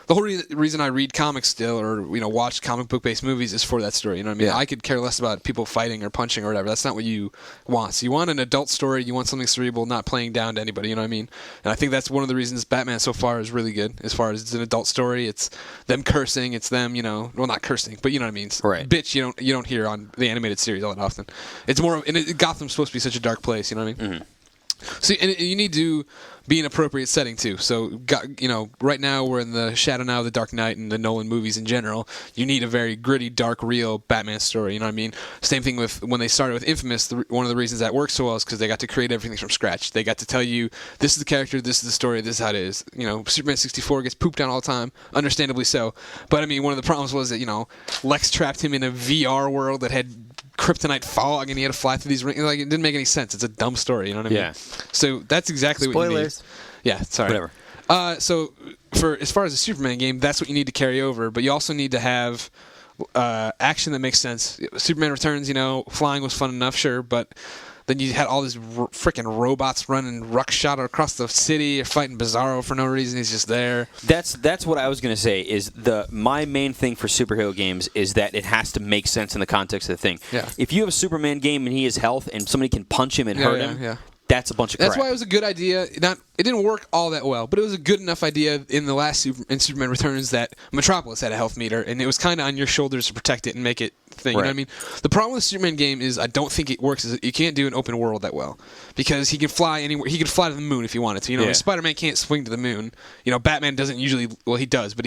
the whole reason I read comics still, or watch comic book based movies, is for that story. You know what I mean? Yeah. I could care less about people fighting or punching or whatever. That's not what you want. So you want an adult story. You want something cerebral, not playing down to anybody. You know what I mean? And I think that's one of the reasons Batman so far is really good. As far as it's an adult story, it's them cursing. It's them, well, not cursing, but you know what I mean. Right. Bitch, you don't hear on the animated series all that often. It's more, and Gotham's supposed to be such a dark place. You know what I mean? So, and you need to be an appropriate setting too. So, right now we're in the shadow now of the Dark Knight and the Nolan movies in general. You need a very gritty, dark, real Batman story. You know what I mean? Same thing with when they started with Infamous. One of the reasons that works so well is because they got to create everything from scratch. They got to tell you, this is the character, this is the story, this is how it is. Superman 64 gets pooped on all the time, understandably so. But I mean, one of the problems was that Lex trapped him in a VR world that had kryptonite fog, and he had to fly through these rings. Like, it didn't make any sense. It's a dumb story. You know what I mean? Yeah. So that's exactly what you need. Spoilers. Yeah, sorry. Whatever. So for as far as a Superman game, that's what you need to carry over. But you also need to have action that makes sense. Superman Returns, flying was fun enough, sure, but then you had all these freaking robots running ruckshot across the city, fighting Bizarro for no reason. He's just there. That's what I was going to say. Is my main thing for superhero games is that it has to make sense in the context of the thing. Yeah. If you have a Superman game and he has health and somebody can punch him and hurt him, that's a bunch of crap. That's why it was a good idea. It didn't work all that well, but it was a good enough idea in the last in Superman Returns that Metropolis had a health meter, and it was kind of on your shoulders to protect it and make it thing. You know what I mean? The problem with the Superman game is I don't think it works. You can't do an open world that well because he can fly anywhere. He could fly to the moon if he wanted to. Spider-Man can't swing to the moon. Batman doesn't usually. Well, he does, but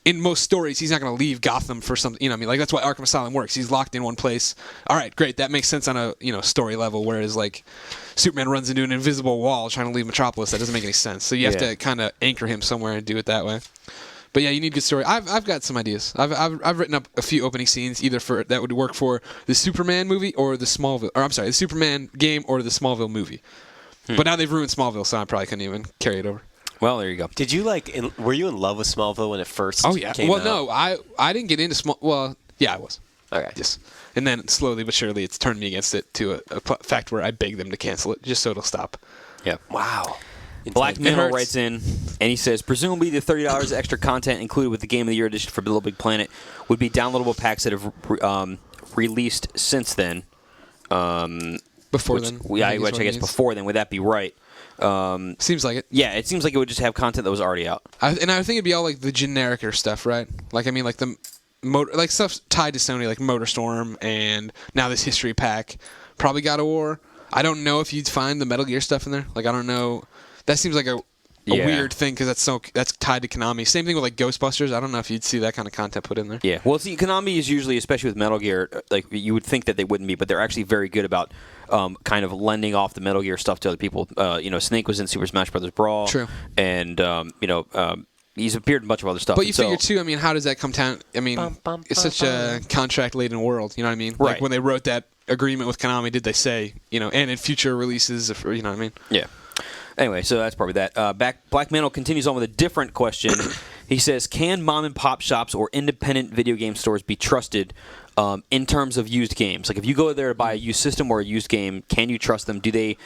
in most stories, he's not going to leave Gotham for something. Like that's why Arkham Asylum works. He's locked in one place. All right, great. That makes sense on a story level. Whereas like Superman runs into an invisible wall trying to leave Metropolis. That doesn't make any sense. So you have to kind of anchor him somewhere and do it that way. But yeah, you need good story. I've got some ideas. I've written up a few opening scenes either for that would work for the Superman movie or the the Superman game or the Smallville movie. But now they've ruined Smallville, so I probably couldn't even carry it over. Well, there you go. Did you were you in love with Smallville when it first came out? Well, no, I didn't get into Well, yeah, I was. Okay. Yes. And then slowly but surely it's turned me against it to a fact where I beg them to cancel it just so it'll stop. Yeah. Wow. Black Minimal writes in, and he says, presumably the $30 extra content included with the Game of the Year edition for Little Big Planet would be downloadable packs that have released since then. Before then? Which I guess before then. Would that be right? Seems like it. Yeah, it seems like it would just have content that was already out. I think it'd be all like the generic stuff, right? Like, I mean, like the stuff tied to Sony, like MotorStorm and now this history pack. Probably God of War. I don't know if you'd find the Metal Gear stuff in there. Like, I don't know. That seems like a weird thing because that's tied to Konami. Same thing with like Ghostbusters. I don't know if you'd see that kind of content put in there. Yeah. Well, see, Konami is usually, especially with Metal Gear, like you would think that they wouldn't be, but they're actually very good about kind of lending off the Metal Gear stuff to other people. Snake was in Super Smash Bros. Brawl. True. And he's appeared in a bunch of other stuff. But you figure too. I mean, how does that come down? I mean, it's such a contract-laden world. You know what I mean? Right. Like when they wrote that agreement with Konami, did they say and in future releases? You know what I mean? Yeah. Anyway, so that's probably that. Black Mantle continues on with a different question. He says, can mom and pop shops or independent video game stores be trusted in terms of used games? Like if you go there to buy a used system or a used game, can you trust them? Do they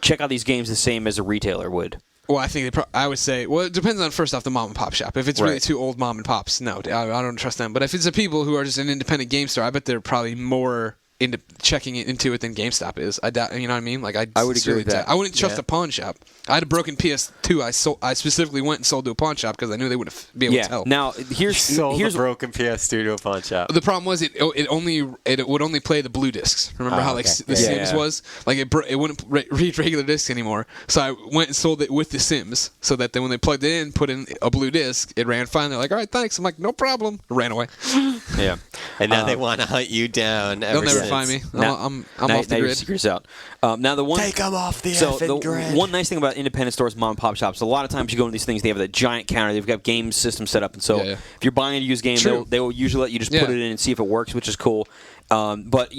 check out these games the same as a retailer would? Well, I think I would say, well, it depends on, first off, the mom and pop shop. If it's really Right. too old mom and pops, no, I don't trust them. But if it's the people who are just an independent game store, I bet they're probably more into checking into it than GameStop is. I doubt, you know what I mean? Like I would agree with that. I wouldn't trust a pawn shop. I had a broken PS2. I specifically went and sold to a pawn shop because I knew they wouldn't be able to tell. Now here's Sold a broken PS2 to a pawn shop. The problem was it would only play the blue discs. Remember how like okay. the Yeah. Sims was? Like it wouldn't read regular discs anymore. So I went and sold it with the Sims so that then when they plugged it in, put in a blue disc, it ran fine. They're like, all right, thanks. I'm like, no problem. Ran away. yeah. And now they want to hunt you down. They'll never since. find me. Now- I'm now, off the now your grid. secret's out. Now the one Take 'em off the so effing the grid. one nice thing about independent stores, mom and pop shops, a lot of times you go into these things, they have a giant counter, they've got game systems set up, and so Yeah, yeah. if you're buying a used game, True. they will usually let you just put Yeah. it in and see if it works, which is cool. But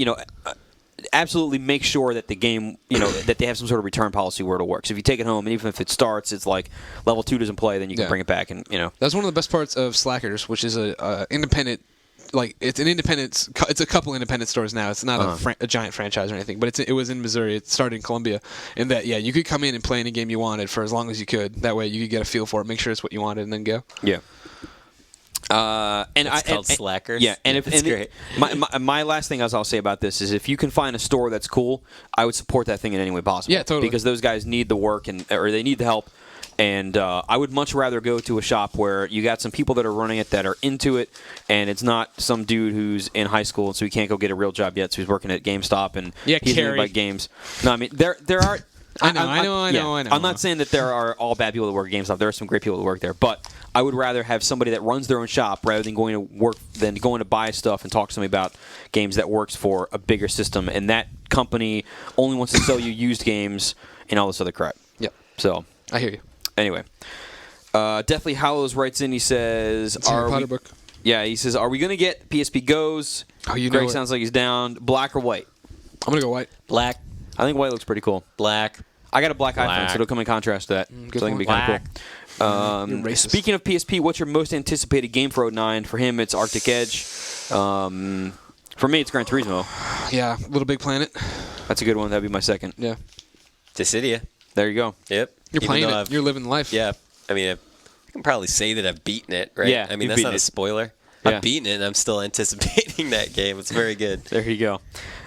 absolutely make sure that the game, that they have some sort of return policy where it'll work. So if you take it home, and even if it starts, it's like level 2 doesn't play, then you can Yeah. bring it back, and That's one of the best parts of Slackers, which is a independent. Like it's an independent. It's a couple independent stores now. It's not a giant franchise or anything, but it was in Missouri. It started in Columbia, and that you could come in and play any game you wanted for as long as you could. That way you could get a feel for it, make sure it's what you wanted, and then go. Yeah. And It's called Slackers. Yeah, and if It's and great. My last thing I'll say about this is if you can find a store that's cool, I would support that thing in any way possible. Yeah, totally. Because those guys need the work or they need the help. And I would much rather go to a shop where you got some people that are running it that are into it, and it's not some dude who's in high school and so he can't go get a real job yet, so he's working at GameStop and Yeah, he's Carrie. about games. No, I mean there are. I know. I'm not saying that there are all bad people that work at GameStop. There are some great people that work there, but I would rather have somebody that runs their own shop rather than going to buy stuff and talk to somebody about games that works for a bigger system. And that company only wants to sell you used games and all this other crap. Yep. So I hear you. anyway, Deathly Hallows writes in. He says, It's in your Potter book. Yeah, he says, are we going to get PSP Goes? Oh, you know Greg it. sounds like he's down. Black or white? I'm gonna go white. Black. I think white looks pretty cool. Black. I got a black iPhone, Black. so it'll come in contrast to that. good So I think it'll be point. kind of cool. You're racist. Speaking of PSP, what's your most anticipated game for 09? For him, it's Arctic Edge. For me, it's Gran Turismo. Yeah, Little Big Planet. That's a good one. That'd be my second. Yeah, Dissidia. There you go. Yep. you're Even playing though it. I've- You're living life. Yeah. I mean, I can probably say that I've beaten it, right? Yeah, I mean, you've that's beaten not a it. spoiler. Yeah. I've beaten it, and I'm still anticipating that game. It's very good. There you go.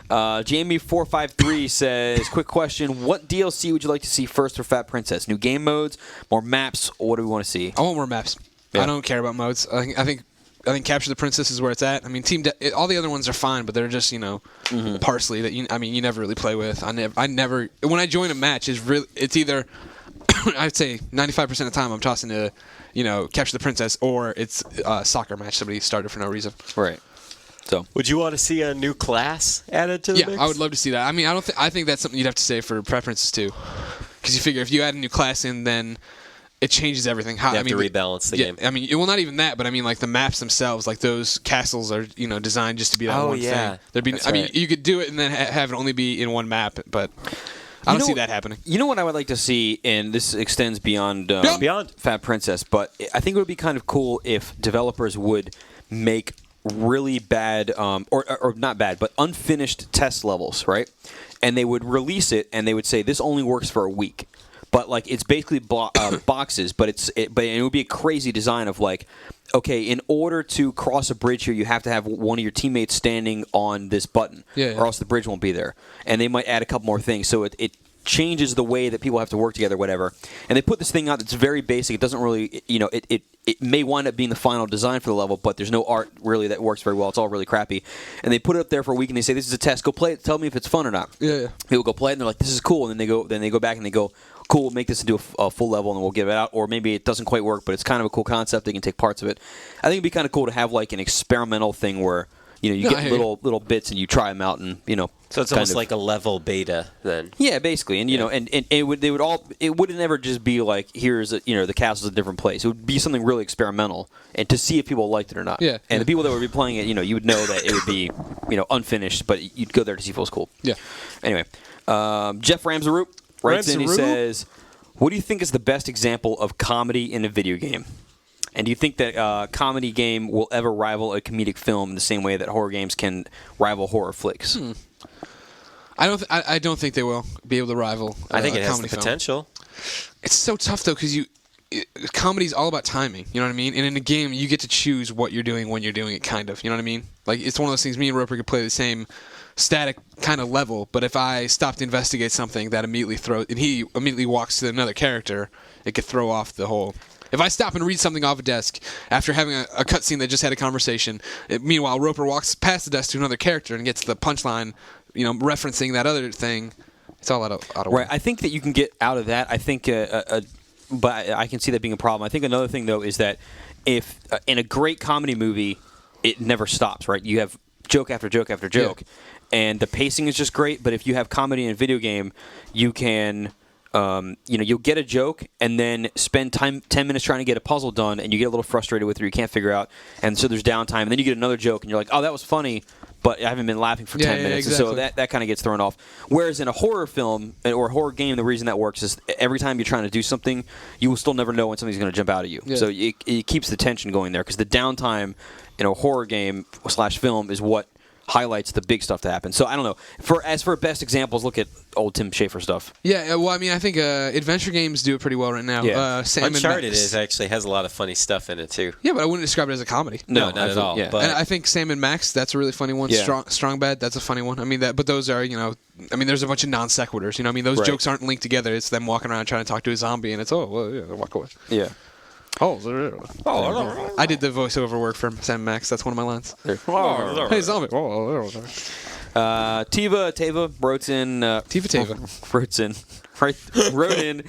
Jamie453 says, quick question. What DLC would you like to see first for Fat Princess? New game modes, more maps, or what do we want to see? I want more maps. Yeah. I don't care about modes. I think Capture the Princess is where it's at. I mean, all the other ones are fine, but they're just parsley that you never really play with. I never when I join a match it's either I'd say 95% of the time I'm tossing to Capture the Princess or it's a soccer match somebody started for no reason. Right. So Would you want to see a new class added to the Yeah, mix? I would love to see that. I mean, I think that's something you'd have to say for preferences too, because you figure if you add a new class in, then it changes everything. You have to rebalance the game. I mean, well, not even that, but I mean, like the maps themselves, like those castles are designed just to be that Oh, one yeah. thing. There'd be, That's I mean, right. you could do it and then have it only be in one map, but I don't see that happening. You know what I would like to see, and this extends beyond Beyond. Fat Princess, but I think it would be kind of cool if developers would make really bad, or not bad, but unfinished test levels, right? And they would release it, and they would say this only works for a week. But like it's basically boxes, but it would be a crazy design of like, okay, in order to cross a bridge here, you have to have one of your teammates standing on this button, or else the bridge won't be there. And they might add a couple more things, so it changes the way that people have to work together, whatever. And they put this thing out that's very basic. It doesn't really, it may wind up being the final design for the level, but there's no art really that works very well. It's all really crappy. And they put it up there for a week, and they say, this is a test. Go play it. Tell me if it's fun or not. Yeah. People go play it, and they're like, this is cool. And then they go back and they go, cool, we'll make this into a full level, and we'll give it out. Or maybe it doesn't quite work, but it's kind of a cool concept. They can take parts of it. I think it'd be kind of cool to have like an experimental thing where you get little bits and you try them out, and So it's almost like a level beta then. Yeah, basically, and and it would never just be like here's the castle's a different place. It would be something really experimental, and to see if people liked it or not. Yeah. And the people that would be playing it, you would know that it would be unfinished, but you'd go there to see if it was cool. Yeah. Anyway, Jeff Ramsaroop writes in. He says, What do you think is the best example of comedy in a video game? And do you think that a comedy game will ever rival a comedic film in the same way that horror games can rival horror flicks? I don't think they will be able to rival. I think a it has the comedy film. potential. It's so tough though because comedy's all about timing. You know what I mean? And in a game, you get to choose what you're doing when you're doing it. Kind of. You know what I mean? Like it's one of those things. Me and Roper could play the same static kind of level, but if I stop to investigate something, that and he immediately walks to another character, it could throw off the whole. If I stop and read something off a desk after having a cutscene that just had a conversation, meanwhile Roper walks past the desk to another character and gets the punchline, referencing that other thing. It's all out of right. I think that you can get out of that. I think, but I can see that being a problem. I think another thing though is that if in a great comedy movie, it never stops. Right? You have joke after joke after joke, and the pacing is just great. But if you have comedy in a video game, you can. You'll get a joke and then spend 10 minutes trying to get a puzzle done, and you get a little frustrated with it. You can't figure out, and so there's downtime, and then you get another joke, and you're like, oh, that was funny, but I haven't been laughing for 10 minutes, exactly. and so that kind of gets thrown off. Whereas in a horror film or a horror game, the reason that works is every time you're trying to do something, you will still never know when something's going to jump out at you. Yeah. So it keeps the tension going there, because the downtime in a horror game / film is what highlights the big stuff to happen. So I don't know. As for best examples, look at old Tim Schafer stuff. Yeah, well, I mean, I think adventure games do it pretty well right now. Yeah. Uncharted actually has a lot of funny stuff in it too. Yeah, but I wouldn't describe it as a comedy. No, not at all. Yeah. But And I think Sam and Max, that's a really funny one. Yeah. Strong Bad, that's a funny one. I mean, but those are, there's a bunch of non sequiturs. I mean, those Right. jokes aren't linked together. It's them walking around trying to talk to a zombie, and it's walk away. Yeah. I did the voiceover work for Sam and Max. That's one of my lines. Hey, zombie. Teva wrote in. Wrote in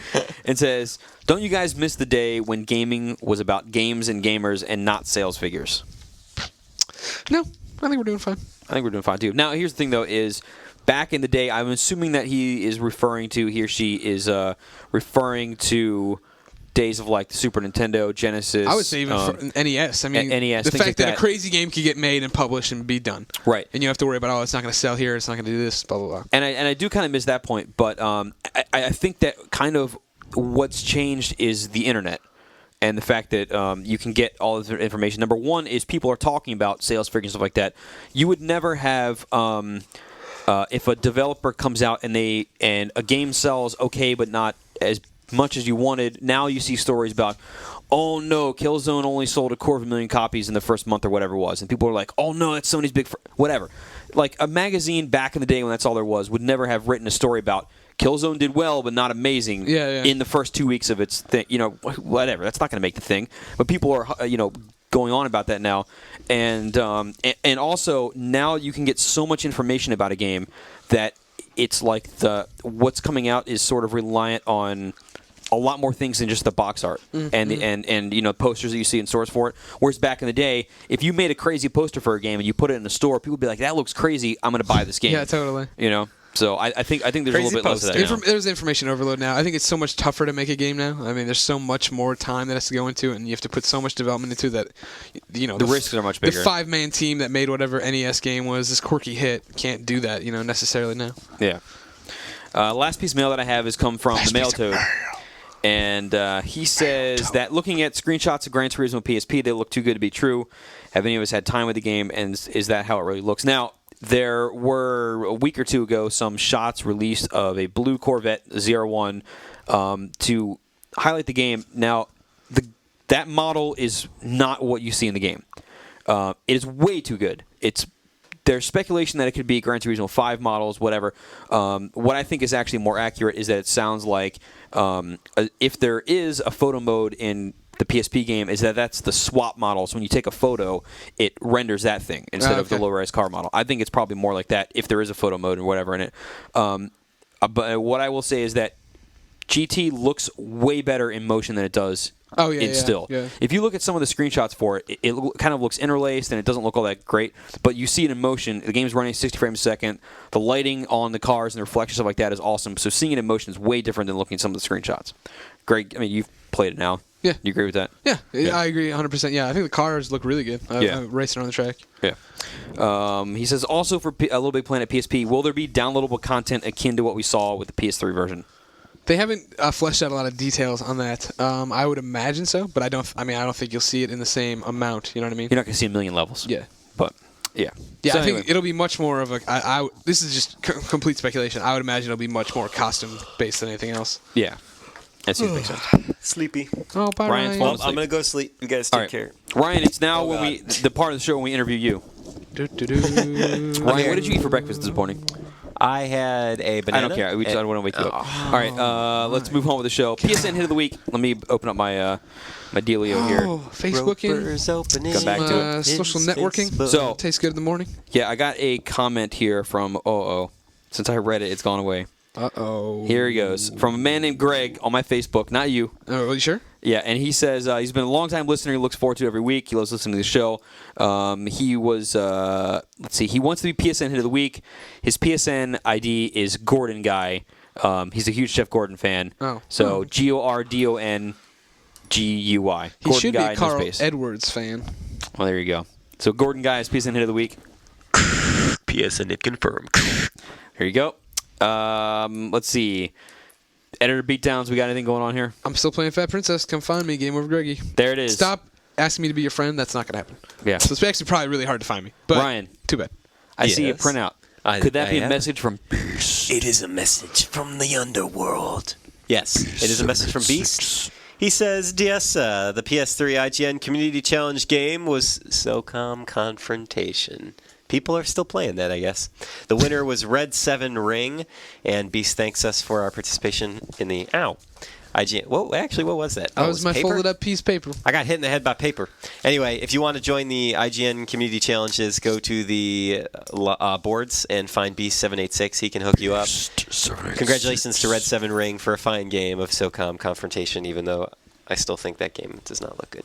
and says, "Don't you guys miss the day when gaming was about games and gamers and not sales figures?" No, I think we're doing fine. I think we're doing fine too. Now, here's the thing though: is back in the day, I'm assuming that he or she is referring to days of like the Super Nintendo, Genesis. I would say even for NES. I mean, NES, the things fact like that that. a crazy game could get made and published and be done. Right. And you have to worry about, it's not going to sell here, it's not going to do this, blah, blah, blah. And I do kind of miss that point, but I think that kind of what's changed is the internet and the fact that you can get all of the information. Number one is people are talking about sales figures and stuff like that. You would never have if a developer comes out and a game sells okay, but not as much as you wanted. Now you see stories about, oh no, Killzone only sold 250,000 copies in the first month or whatever it was, and people are like, oh no, that's Sony's big whatever. Like a magazine back in the day when that's all there was would never have written a story about Killzone did well but not amazing in the first 2 weeks of its thing. Whatever. That's not going to make the thing. But people are going on about that now, and also now you can get so much information about a game that it's like what's coming out is sort of reliant on a lot more things than just the box art and posters that you see in stores for it. Whereas back in the day, if you made a crazy poster for a game and you put it in a store, people would be like, "That looks crazy. I'm going to buy this game." Yeah, totally. So I think there's a little bit less of that now. There's information overload now. I think it's so much tougher to make a game now. I mean, there's so much more time that has to go into it, and you have to put so much development into that. The risks are much bigger. The 5-man team that made whatever NES game was this quirky hit can't do that, necessarily now. Yeah. Last piece of mail that I have has come from the Mail Toad. And he says that looking at screenshots of Gran Turismo PSP, they look too good to be true. Have any of us had time with the game, and is that how it really looks? Now, there were, a week or two ago, some shots released of a blue Corvette ZR1 to highlight the game. Now, that model is not what you see in the game. It is way too good. There's speculation that it could be Gran Turismo 5 models, whatever. What I think is actually more accurate is that it sounds like if there is a photo mode in the PSP game, is that's the swap model. So when you take a photo, it renders that thing instead of the low-res car model. I think it's probably more like that if there is a photo mode and whatever in it. But what I will say is that GT looks way better in motion than it does in still. Yeah. If you look at some of the screenshots for it, it kind of looks interlaced and it doesn't look all that great. But you see it in motion. The game's running 60 frames a second. The lighting on the cars and the reflection stuff like that is awesome. So seeing it in motion is way different than looking at some of the screenshots. Greg, I mean, you've played it now. Yeah. You agree with that? Yeah, I agree 100%. Yeah, I think the cars look really good. I'm racing on the track. Yeah. He says, also for a Little Big Planet PSP, will there be downloadable content akin to what we saw with the PS3 version? They haven't fleshed out a lot of details on that. I would imagine so, but I don't think you'll see it in the same amount. You know what I mean? You're not going to see a million levels. Yeah. But, yeah. Yeah, So I anyway. think it'll be much more of a. This is just complete speculation. I would imagine it'll be much more costume based than anything else. Yeah. That seems to make sense. Sleepy. Oh, bye, Ryan's Ryan. falling Well, I'm going to go sleep. You guys All take right. care. Ryan, it's now Oh, when God. the part of the show when we interview you. Ryan, what did you eat for breakfast this morning? I had a banana. I don't care. I don't want to wake you up. All right, let's move on with the show. PSN hit of the week. Let me open up my my dealio here. Oh, Facebooking. Roper's opening. Come back to it. Social networking. Facebook. So- Tastes good in the morning. Yeah, I got a comment here from Since I read it, it's gone away. Uh-oh. Here he goes. From a man named Greg on my Facebook. Not you. Oh, are you sure? Yeah, and he says he's been a long-time listener. He looks forward to it every week. He loves listening to the show. He was, let's see, he wants to be PSN Hit of the Week. His PSN ID is Gordon Guy. He's a huge Jeff Gordon fan. Oh. So GORDONGUI. He Gordon should be Guy, a Carl no space. Edwards fan. Well, there you go. So Gordon Guy is PSN Hit of the Week. PSN it confirmed. Here you go. Let's see. Editor beatdowns. We got anything going on here? I'm still playing Fat Princess. Come find me. Game over, Greggy. There it is. Stop asking me to be your friend. That's not going to happen. Yeah. So it's actually probably really hard to find me. But Ryan. Too bad. I see a Yes. printout. Could that be a message from Beast? It is a message from the underworld. Yes, it is a message from Beast. He says, DS, the PS3 IGN Community Challenge game was SOCOM Confrontation. People are still playing that, I guess. The winner was Red 7 Ring, and Beast thanks us for our participation in the IGN. What was that? That Oh, was my paper? folded up piece of paper. I got hit in the head by paper. Anyway, if you want to join the IGN community challenges, go to the boards and find Beast786. He can hook you up. Congratulations to Red 7 Ring for a fine game of SOCOM Confrontation, even though I still think that game does not look good.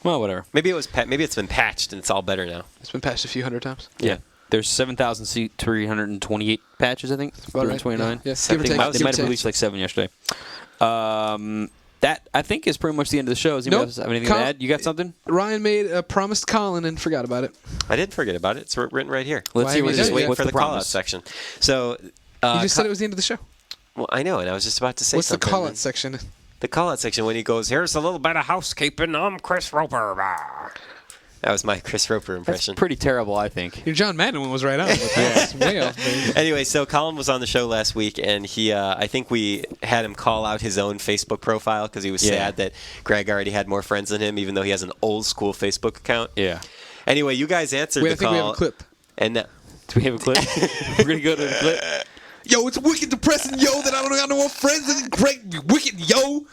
Well, whatever. Maybe it's been patched and it's all better now. It's been patched a few hundred times. Yeah. There's 7,328 patches, I think. About right. 329. Yeah. I think Give or take. they might Give or have take. released like 7 yesterday. That, I think, is pretty much the end of the show. Does anybody else have anything to add? You got something? Ryan made a promise to Colin and forgot about it. I did forget about it. It's written right here. Let's Why see what haven't it you is. done it Waiting yet? for the call-out promise? section. So, You just said it was the end of the show. well, I know, and I was just about to say What's the something. call-out section? The call-out section when he goes, here's a little bit of housekeeping. I'm Chris Roper. Bah." That was my Chris Roper That's impression. pretty terrible, I think. Your John Madden one was right on. But that's way off, baby. Anyway, so Colin was on the show last week, and he, I think we had him call out his own Facebook profile because he was Yeah. sad that Greg already had more friends than him, even though he has an old-school Facebook account. Yeah. Anyway, you guys answered Wait, I the think call. we have a clip. And Do we have a clip? We're going to go to the clip. Yo, it's wicked depressing, yo, that I don't got no more friends than Greg. Wicked, yo.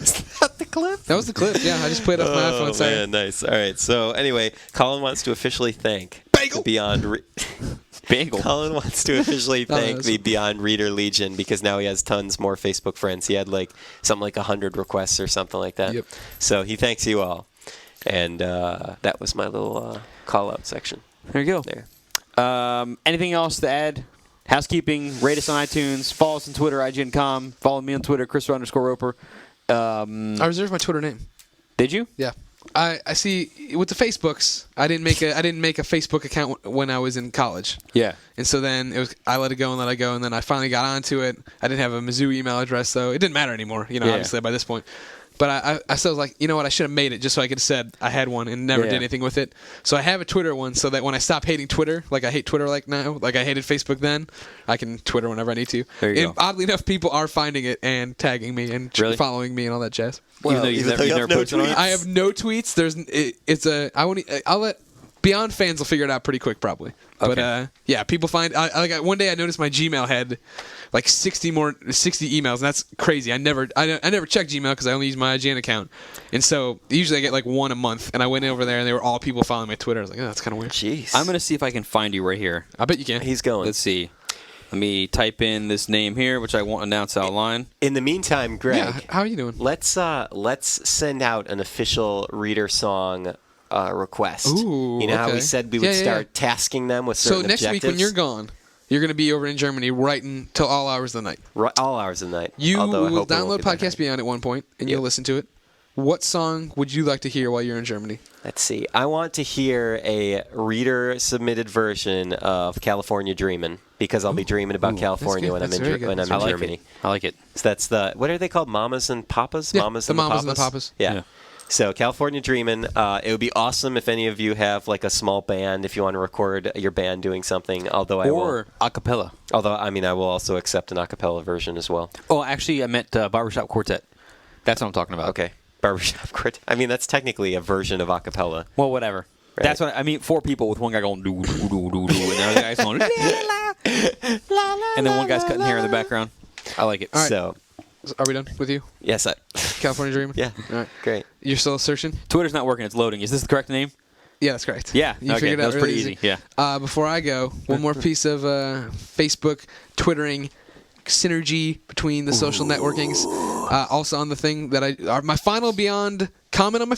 is that the clip? That was the clip. Yeah, I just played it off my iPhone. Oh, Sorry. man, nice. All right, so anyway, Colin wants to officially thank Bagel. the Beyond... Bagel. Colin wants to officially thank that's- the Beyond Reader Legion because now he has tons more Facebook friends. He had something like 100 requests or something like that. Yep. So he thanks you all. And that was my little call-out section. There you go. There. Anything else to add? Housekeeping, rate us on iTunes, follow us on Twitter, IGN.com, follow me on Twitter, Chris_Roper. I reserved my Twitter name. Did you? Yeah. I see with the Facebooks. I didn't make a Facebook account when I was in college, Yeah. and so then I let it go, and then I finally got onto it. I didn't have a Mizzou email address, so it didn't matter anymore. Yeah. Obviously by this point. But I still was like, you know what? I should have made it just so I could have said I had one and never Yeah. did anything with it. So I have a Twitter one so that when I stop hating Twitter, like I hate Twitter now, like I hated Facebook then, I can Twitter whenever I need to. There you And go. oddly enough, people are finding it and tagging me and Really? following me and all that jazz. Even though you've even though you never have no posted on it? tweets. I have no tweets. I'll let Beyond fans will figure it out pretty quick probably. But Okay. yeah, people find one day I noticed my Gmail had like 60 emails, and that's crazy. I never check Gmail because I only use my IGN account, and so usually I get like one a month. And I went over there and they were all people following my Twitter. I was like, oh, that's kind of weird. Jeez. I'm going to see if I can find you right here. I bet you can. He's going. Let's see. Let me type in this name here, which I won't announce out line. In the meantime, Greg, Yeah, how are you doing? let's send out an official reader song request. Ooh, you know how we okay. said we Yeah, would yeah, start tasking them with So certain next week objectives? when you're gone, you're going to be over in Germany writing till all hours of the night. All hours of the night. You Although I will hope we won't download be that Podcast high. Beyond at one point, and Yep. you'll listen to it. what song would you like to hear while you're in Germany? Let's see. I want to hear a reader-submitted version of California Dreamin', because I'll be dreaming about California when I'm in Germany. I like it. So that's the, what are they called? Mamas and Papas? Yeah, Mamas the and Mamas the and the Papas. Yeah. So California Dreamin'. It would be awesome if any of you have like a small band, if you want to record your band doing something. Although I will acapella. Although I will also accept an acapella version as well. Oh, actually, I meant Barbershop Quartet. That's what I'm talking about. Okay. Barbershop Quartet. I mean, that's technically a version of acapella. Well, whatever. Right. That's what I mean. 4 people with one guy going do do do do do, and the other guy's going la, la, la, and then one guy's cutting hair in the background. I like it. All right. So, are we done with you? yes, California Dreamin'? Yeah. All right. Great. You're still searching? Twitter's not working. It's loading. Is this the correct name? Yeah, that's correct. Yeah. You Okay. figured it That out was really pretty easy. Yeah. Before I go, one more piece of Facebook, Twittering synergy between the social networkings. Also on the thing that my final Beyond comment on my